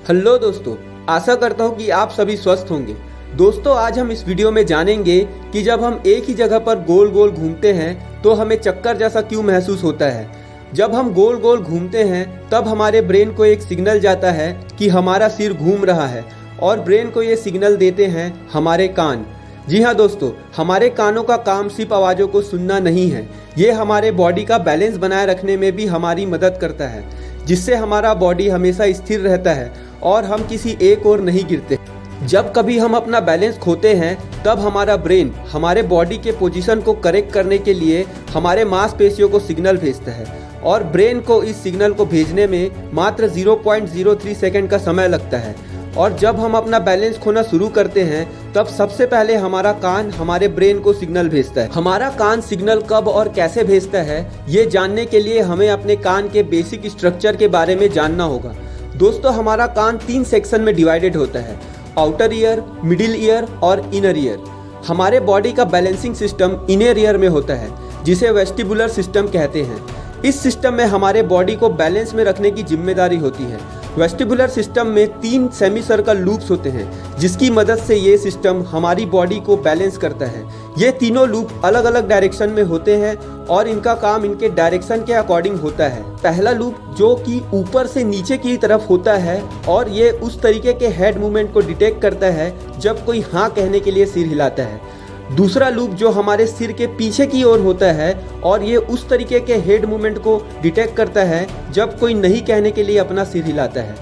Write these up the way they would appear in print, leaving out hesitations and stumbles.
Hello दोस्तों, आशा करता हूँ कि आप सभी स्वस्थ होंगे। दोस्तों, आज हम इस वीडियो में जानेंगे कि जब हम एक ही जगह पर गोल गोल घूमते हैं तो हमें चक्कर जैसा क्यों महसूस होता है। जब हम गोल गोल घूमते हैं तब हमारे ब्रेन को एक सिग्नल जाता है कि हमारा सिर घूम रहा है और ब्रेन को ये सिग्नल देते हैं हमारे कान। जी हाँ दोस्तों, हमारे कानों का काम सिर्फ आवाज़ों को सुनना नहीं है, ये हमारे बॉडी का बैलेंस बनाए रखने में भी हमारी मदद करता है, जिससे हमारा बॉडी हमेशा स्थिर रहता है और हम किसी एक ओर नहीं गिरते। जब कभी हम अपना बैलेंस खोते हैं तब हमारा ब्रेन हमारे बॉडी के पोजीशन को करेक्ट करने के लिए हमारे मांसपेशियों को सिग्नल भेजता है और ब्रेन को इस सिग्नल को भेजने में मात्र 0.03 सेकंड का समय लगता है। और जब हम अपना बैलेंस खोना शुरू करते हैं तब सबसे पहले हमारा कान हमारे ब्रेन को सिग्नल भेजता है। हमारा कान सिग्नल कब और कैसे भेजता है ये जानने के लिए हमें अपने कान के बेसिक स्ट्रक्चर के बारे में जानना होगा। दोस्तों, हमारा कान 3 सेक्शन में डिवाइडेड होता है, आउटर ईयर, मिडिल ईयर और इनर ईयर। हमारे बॉडी का बैलेंसिंग सिस्टम इनर ईयर में होता है, जिसे वेस्टिबुलर सिस्टम कहते हैं। इस सिस्टम में हमारे बॉडी को बैलेंस में रखने की जिम्मेदारी होती है। वेस्टिबुलर सिस्टम में 3 सेमी सर्कल लूप्स होते हैं, जिसकी मदद से ये सिस्टम हमारी बॉडी को बैलेंस करता है। ये तीनों लूप अलग अलग डायरेक्शन में होते हैं और इनका काम इनके डायरेक्शन के अकॉर्डिंग होता है। पहला लूप जो कि ऊपर से नीचे की तरफ होता है और ये उस तरीके के हेड मूवमेंट को डिटेक्ट करता है जब कोई हाँ कहने के लिए सिर हिलाता है। दूसरा लूप जो हमारे सिर के पीछे की ओर होता है और ये उस तरीके के हेड मूवमेंट को डिटेक्ट करता है जब कोई नहीं कहने के लिए अपना सिर हिलाता है।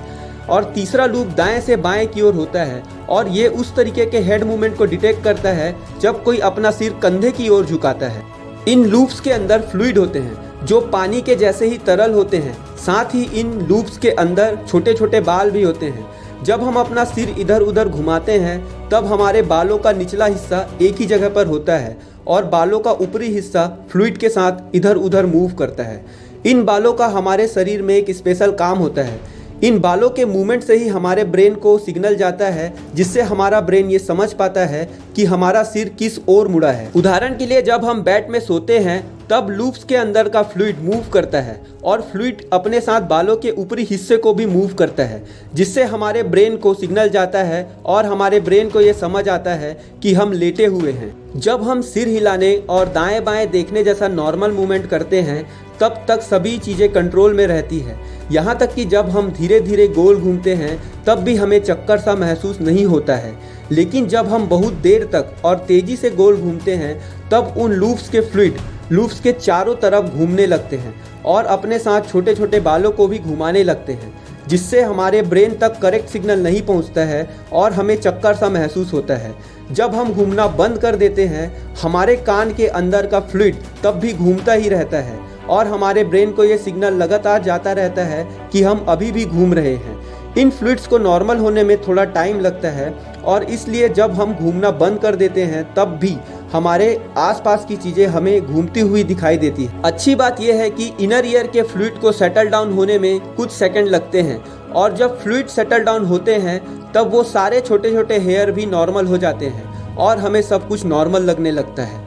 और तीसरा लूप दाएं से बाएं की ओर होता है और ये उस तरीके के हेड मूवमेंट को डिटेक्ट करता है जब कोई अपना सिर कंधे की ओर झुकाता है। इन लूप्स के अंदर फ्लूइड होते हैं जो पानी के जैसे ही तरल होते हैं। साथ ही इन लूप्स के अंदर छोटे छोटे बाल भी होते हैं। जब हम अपना सिर इधर उधर घुमाते हैं तब हमारे बालों का निचला हिस्सा एक ही जगह पर होता है और बालों का ऊपरी हिस्सा फ्लूइड के साथ इधर उधर मूव करता है। इन बालों का हमारे शरीर में एक स्पेशल काम होता है। इन बालों के मूवमेंट से ही हमारे ब्रेन को सिग्नल जाता है, जिससे हमारा ब्रेन ये समझ पाता है कि हमारा सिर किस ओर मुड़ा है। उदाहरण के लिए, जब हम बेड में सोते हैं तब लूप्स के अंदर का फ्लूइड मूव करता है और फ्लूइड अपने साथ बालों के ऊपरी हिस्से को भी मूव करता है, जिससे हमारे ब्रेन को सिग्नल जाता है और हमारे ब्रेन को ये समझ आता है कि हम लेटे हुए हैं। जब हम सिर हिलाने और दाएं बाएं देखने जैसा नॉर्मल मूवमेंट करते हैं तब तक सभी चीज़ें कंट्रोल में रहती है। यहाँ तक कि जब हम धीरे धीरे गोल घूमते हैं तब भी हमें चक्कर सा महसूस नहीं होता है। लेकिन जब हम बहुत देर तक और तेज़ी से गोल घूमते हैं तब उन लूप्स के फ्लूइड लूप्स के चारों तरफ घूमने लगते हैं और अपने साथ छोटे छोटे बालों को भी घुमाने लगते हैं, जिससे हमारे ब्रेन तक करेक्ट सिग्नल नहीं पहुंचता है और हमें चक्कर सा महसूस होता है। जब हम घूमना बंद कर देते हैं हमारे कान के अंदर का फ्लूइड तब भी घूमता ही रहता है और हमारे ब्रेन को ये सिग्नल लगातार जाता रहता है कि हम अभी भी घूम रहे हैं। इन फ्लूइड्स को नॉर्मल होने में थोड़ा टाइम लगता है और इसलिए जब हम घूमना बंद कर देते हैं तब भी हमारे आसपास की चीज़ें हमें घूमती हुई दिखाई देती है। अच्छी बात यह है कि इनर ईयर के फ्लूइड को सेटल डाउन होने में कुछ सेकंड लगते हैं और जब फ्लूइड सेटल डाउन होते हैं तब वो सारे छोटे छोटे हेयर भी नॉर्मल हो जाते हैं और हमें सब कुछ नॉर्मल लगने लगता है।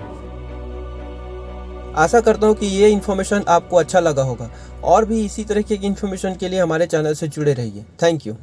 आशा करता हूँ कि ये इन्फॉर्मेशन आपको अच्छा लगा होगा और भी इसी तरह की इन्फॉर्मेशन के लिए हमारे चैनल से जुड़े रहिए। Thank you.